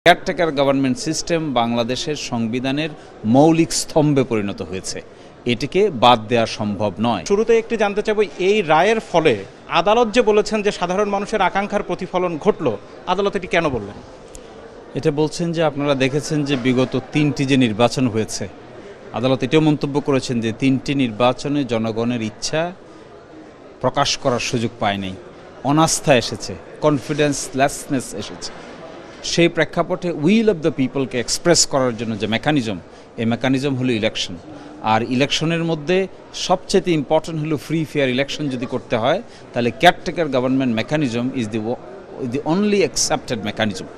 Caretaker government system বাংলাদেশের সংবিধানের মৌলিক স্তম্ভে পরিণত হয়েছে। এটিকে বাদ দেওয়া সম্ভব নয়। শুরুতে একটি জানতে চাইব, এই রায়ের ফলে আদালত যে বলেছেন যে সাধারণ মানুষের আকাঙ্ক্ষার প্রতিফলন ঘটলো, আদালত এটি কেন বললেন? এটা বলছেন যে আপনারা দেখেছেন যে বিগত 3টি যে নির্বাচন হয়েছে, আদালত এটাও মন্তব্য করেছেন যে 3টি নির্বাচনে জনগণের ইচ্ছা প্রকাশ করার সুযোগ পায় নাই, অনাস্থা এসেছে, কনফিডেন্সলেসনেস এসেছে। সেই প্রেক্ষাপটে উইল অফ দ্য পিপলকে এক্সপ্রেস করার জন্য যে মেকানিজম, এই মেকানিজম হলো ইলেকশন। আর ইলেকশনের মধ্যে সবচেয়ে ইম্পর্টেন্ট হলো ফ্রি ফেয়ার ইলেকশন যদি করতে হয়, তাহলে caretaker government mechanism is the only accepted mechanism.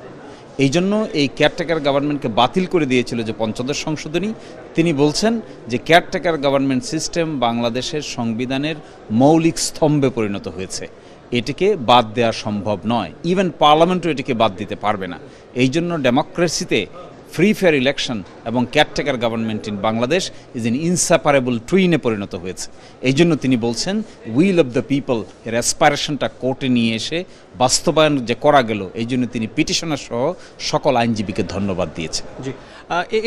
এই জন্য এই কেয়ারটেকার গভর্নমেন্টকে বাতিল করে দিয়েছিল যে পঞ্চদশ সংশোধনী। তিনি বলছেন যে কেয়ারটেকার গভর্নমেন্ট সিস্টেম বাংলাদেশের সংবিধানের মৌলিক স্তম্ভে পরিণত হয়েছে, এটিকে বাদ দেওয়া সম্ভব নয়। ইভেন পার্লামেন্টও এটিকে বাদ দিতে পারবে না। এই জন্য ডেমোক্রেসিতে ফ্রি ফেয়ার ইলেকশন এবং caretaker government in Bangladesh is in inseparable টুইনে পরিণত হয়েছে। এই জন্য তিনি বলছেন উইল অফ দ্য পিপল এর অ্যাসপাইরেশনটা কোর্টে নিয়ে এসে বাস্তবায়ন যে করা গেল, এই জন্য তিনি পিটিশনার সহ সকল আইনজীবীকে ধন্যবাদ দিয়েছেন। জি,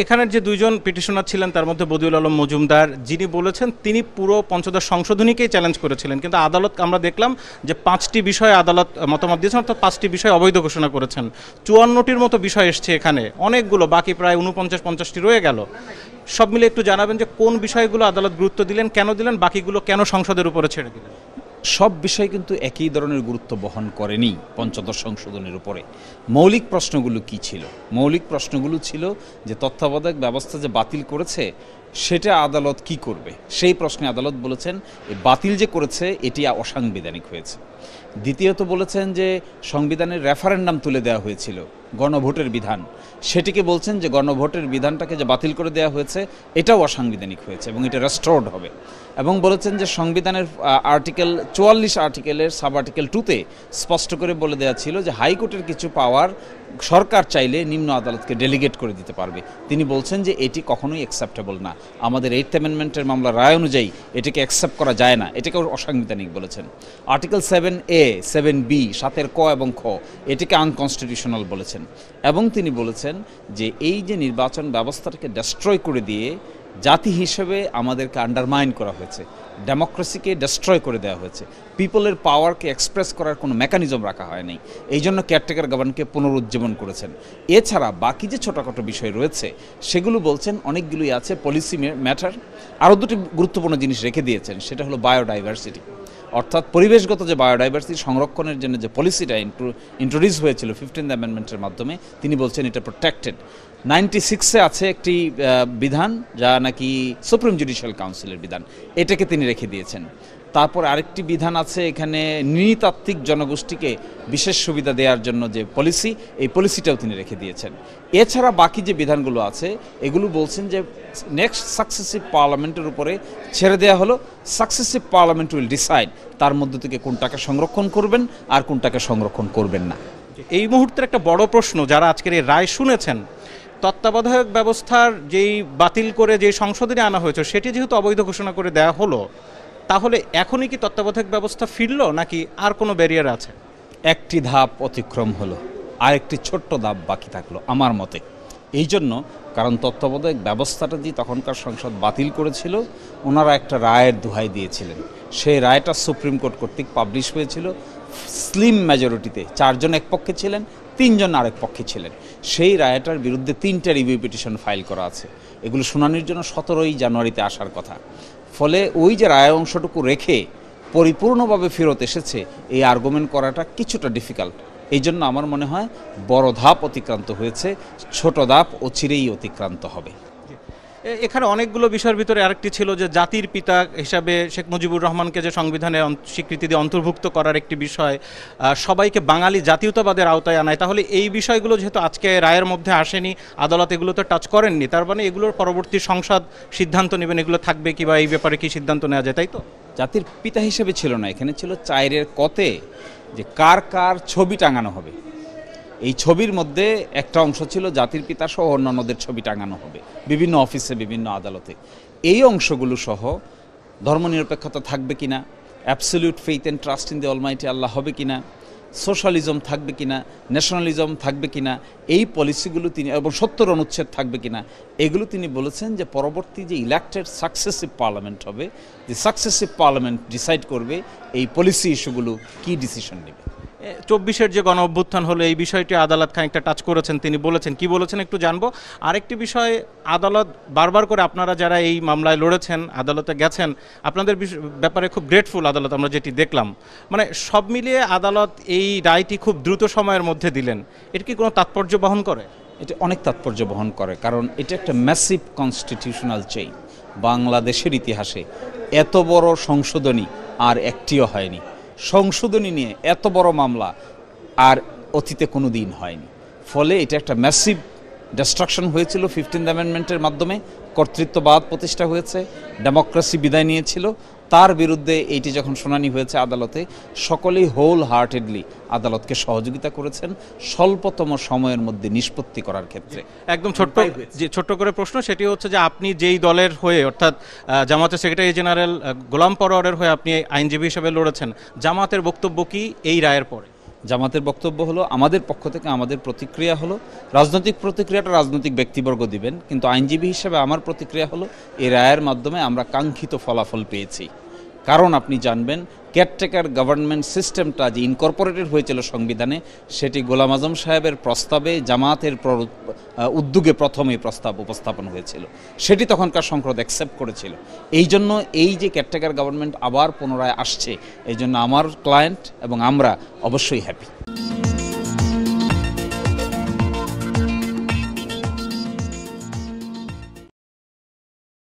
এখানের যে দুইজন পিটিশনার ছিলেন তার মধ্যে বদিউল আলম মজুমদার, যিনি বলেছেন তিনি পুরো পঞ্চদশ সংশোধনীকেই চ্যালেঞ্জ করেছিলেন, কিন্তু আদালত আমরা দেখলাম যে 5টি বিষয়ে আদালত মতামত দিয়েছেন, অর্থাৎ 5টি বিষয় অবৈধ ঘোষণা করেছেন। 54টির মতো বিষয় এসছে এখানে, অনেকগুলো, বাকি প্রায় 49-50টি রয়ে গেল। সব মিলে একটু জানাবেন যে কোন বিষয়গুলো আদালত গুরুত্ব দিলেন, কেন দিলেন, বাকিগুলো কেন সংসদের উপরে ছেড়ে দিলেন? সব বিষয় কিন্তু একই ধরনের গুরুত্ব বহন করেনি পঞ্চদশ সংশোধনের উপরে। মৌলিক প্রশ্নগুলো কি ছিল? মৌলিক প্রশ্নগুলো ছিল যে তত্ত্বাবধায়ক ব্যবস্থা যে বাতিল করেছে সেটা আদালত কি করবে, সেই প্রশ্নে আদালত বলেছেন এই বাতিল যে করেছে এটি অসাংবিধানিক হয়েছে। দ্বিতীয়ত বলেছেন যে সংবিধানের রেফারেন্ডাম তুলে দেওয়া হয়েছিল, গণভোটের বিধান, সেটিকে বলছেন যে গণভোটের বিধানটাকে যে বাতিল করে দেওয়া হয়েছে এটাও অসাংবিধানিক হয়েছে এবং এটা রেস্টোরড হবে। এবং বলেছেন যে সংবিধানের আর্টিকেল 44 আর্টিকেলের সাব আর্টিকেল 2তে স্পষ্ট করে বলে দেওয়া ছিল যে হাইকোর্টের কিছু পাওয়ার সরকার চাইলে নিম্ন আদালতকে ডেলিগেট করে দিতে পারবে। তিনি বলছেন যে এটি কখনোই অ্যাকসেপ্টেবল না, আমাদের 8th অ্যামেন্ডমেন্টের মামলার রায় অনুযায়ী এটিকে অ্যাকসেপ্ট করা যায় না, এটাকে অসাংবিধানিক বলেছেন। আর্টিকেল 7A, 7B, 7 ক এবং খ, এটিকে আনকনস্টিটিউশনাল বলেছেন। এবং তিনি বলেছেন যে এই যে নির্বাচন ব্যবস্থাটাকে ডেস্ট্রয় করে দিয়ে জাতি হিসেবে আমাদেরকে আন্ডারমাইন করা হয়েছে, ডেমোক্রেসিকে ডেস্ট্রয় করে দেওয়া হয়েছে, পিপলের পাওয়ারকে এক্সপ্রেস করার কোনো মেকানিজম রাখা হয়নি। এই জন্য কেয়ারটেকার গভর্নমেন্টকে পুনরুজ্জীবন করেছেন। এছাড়া বাকি যে ছোটোখাটো বিষয় রয়েছে সেগুলো বলছেন অনেকগুলোই আছে পলিসি ম্যাটার। আরও দুটি গুরুত্বপূর্ণ জিনিস রেখে দিয়েছেন, সেটা হলো বায়োডাইভার্সিটি, অর্থাৎ পরিবেশগত যে বায়োডাইভার্সিটি সংরক্ষণের জন্য যে পলিসিটা ইন্ট্রোডিউস হয়েছিল 15th অ্যামেন্ডমেন্টের মাধ্যমে, তিনি বলছেন এটা প্রোটেক্টেড। 96-এ আছে একটি বিধান যা নাকি সুপ্রিম জুডিশিয়াল কাউন্সিলের বিধান, এটাকে তিনি রেখে দিয়েছেন। তারপর আরেকটি বিধান আছে এখানে নৃতাত্ত্বিক জনগোষ্ঠীকে বিশেষ সুবিধা দেওয়ার জন্য যে পলিসি, এই পলিসিটাও তিনি রেখে দিয়েছেন। এছাড়া বাকি যে বিধানগুলো আছে এগুলো বলছেন যে নেক্সট সাকসেসিভ পার্লামেন্টের উপরে ছেড়ে দেওয়া হলো, সাকসেসিভ পার্লামেন্ট উইল ডিসাইড তার মধ্যে থেকে কোনটাকে সংরক্ষণ করবেন আর কোনটাকে সংরক্ষণ করবেন না। এই মুহূর্তের একটা বড় প্রশ্ন, যারা আজকের এই রায় শুনেছেন, তত্ত্বাবধায়ক ব্যবস্থার যেই বাতিল করে যে সংশোধনী আনা হয়েছে সেটি যেহেতু অবৈধ ঘোষণা করে দেওয়া হলো, তাহলে এখনই কি তত্ত্বাবধায়ক ব্যবস্থা ফিরল নাকি আর কোনো ব্যারিয়ার আছে? একটি ধাপ অতিক্রম হলো, আরেকটি ছোট্ট ধাপ বাকি থাকলো আমার মতে। এই জন্য কারণ তত্ত্বাবধায়ক ব্যবস্থাটা দিয়ে তখনকার সংসদ বাতিল করেছিল, ওনারা একটা রায়ের দোহাই দিয়েছিলেন। সেই রায়টা সুপ্রিম কোর্ট কর্তৃক পাবলিশ হয়েছিল, স্লিম মেজরিটিতে 4 জন এক পক্ষে ছিলেন, 3 জন আরেক পক্ষে ছিলেন। সেই রায়টার বিরুদ্ধে 3টা রিভিউ পিটিশন ফাইল করা আছে, এগুলো শুনানির জন্য 17ই জানুয়ারিতে আসার কথা। ফলে ওই যে রায় অংশটুকু রেখে পরিপূর্ণভাবে ফেরত এসেছে, এই আর্গুমেন্ট করাটা কিছুটা ডিফিকাল্ট। এই জন্য আমার মনে হয় বড় ধাপ অতিক্রান্ত হয়েছে, ছোট ধাপ অচিরেই অতিক্রান্ত হবে। এখানে অনেকগুলো বিষয়ের ভিতরে আরেকটি ছিল যে জাতির পিতা হিসাবে শেখ মুজিবুর রহমানকে যে সংবিধানে স্বীকৃতি দিয়ে অন্তর্ভুক্ত করার একটি বিষয়, সবাইকে বাঙালি জাতীয়তাবাদের আওতায় আনায়। তাহলে এই বিষয়গুলো যেহেতু আজকে রায়ের মধ্যে আসেনি, আদালত এগুলো তো টাচ করেননি, তার মানে এগুলোর পরবর্তী সংসদ সিদ্ধান্ত নেবেন এগুলো থাকবে কি, বা এই ব্যাপারে কি সিদ্ধান্ত নেওয়া যায়, তাই তো? জাতির পিতা হিসেবে ছিল না, এখানে ছিল 4-এর কতে যে কার কার ছবি টাঙানো হবে। এই ছবির মধ্যে একটা অংশ ছিল জাতির পিতা সহ অন্যান্যদের ছবি টাঙানো হবে বিভিন্ন অফিসে, বিভিন্ন আদালতে। এই অংশগুলো সহ ধর্মনিরপেক্ষতা থাকবে কিনা, absolute faith and trust in the almighty আল্লাহ হবে কিনা, সোশ্যালিজম থাকবে কিনা, ন্যাশনালিজম থাকবে কিনা, এই পলিসিগুলো তিনি এবং 70 অনুচ্ছেদ থাকবে কিনা, এগুলো তিনি বলেছেন যে পরবর্তী যে ইলেক্টেড সাকসেসিভ পার্লামেন্ট হবে, যে সাকসেসিভ পার্লামেন্ট ডিসাইড করবে এই পলিসি ইস্যুগুলো কী ডিসিশন নেবে। 24-এর যে গণ অভ্যুত্থান হলো এই বিষয়টি আদালত খানিকটা টাচ করেছেন, তিনি বলেছেন কি বলেছেন একটু জানবো। আরেকটি বিষয়, আদালত বারবার করে আপনারা যারা এই মামলায় লড়েছেন, আদালতে গেছেন, আপনাদের ব্যাপারে খুব গ্রেটফুল আদালত, আমরা যেটি দেখলাম। মানে সব মিলিয়ে আদালত এই রায়টি খুব দ্রুত সময়ের মধ্যে দিলেন, এর কি কোনো তাৎপর্য বহন করে? এটা অনেক তাৎপর্য বহন করে, কারণ এটা একটা ম্যাসিভ কনস্টিটিউশনাল চেঞ্জ। বাংলাদেশের ইতিহাসে এত বড় সংশোধনী আর একটিও হয়নি। সংশোধনী নিয়ে এত বড় মামলা আর অতীতে কোনো দিন হয়নি। ফলে এটা একটা ম্যাসিভ ডিস্ট্রাকশন হয়েছিল 15th অ্যামেন্ডমেন্টের মাধ্যমে, কর্তৃত্ববাদ প্রতিষ্ঠা হয়েছে, ডেমোক্রেসি বিদায় নিয়েছিল। তার বিরুদ্ধে এইটি যখন শুনানি হয়েছে আদালতে, সকলেই হোল হার্টেডলি আদালতকে সহযোগিতা করেছেন স্বল্পতম সময়ের মধ্যে নিষ্পত্তি করার ক্ষেত্রে। একদম ছোট্ট করে প্রশ্ন, সেটি হচ্ছে যে আপনি যেই দলের হয়ে, অর্থাৎ জামাতের সেক্রেটারি জেনারেল গোলাম পরোয়ারের হয়ে আপনি আইনজীবী হিসেবে লড়েছেন, জামাতের বক্তব্য কি এই রায়ের পরে? জামাতের বক্তব্য হলো, আমাদের পক্ষ থেকে আমাদের প্রতিক্রিয়া হলো, রাজনৈতিক প্রতিক্রিয়াটা রাজনৈতিক ব্যক্তিবর্গ দিবেন, কিন্তু আইনজীবী হিসেবে আমার প্রতিক্রিয়া হলো এই রায়ের মাধ্যমে আমরা কাঙ্ক্ষিত ফলাফল পেয়েছি। কারণ আপনি জানবেন, কেয়ারটেকার গভর্নমেন্ট সিস্টেমটা যে ইনকর্পোরেটেড হয়েছিল সংবিধানে, সেটি গোলাম আজম সাহেবের প্রস্তাবে, জামাতের উদ্যোগে প্রথমে প্রস্তাব উপস্থাপন হয়েছিল, সেটি তখনকার সংসদ অ্যাকসেপ্ট করেছিল। এই জন্য এই যে কেয়ারটেকার গভর্নমেন্ট আবার পুনরায় আসছে, এই জন্য আমার ক্লায়েন্ট এবং আমরা অবশ্যই হ্যাপি।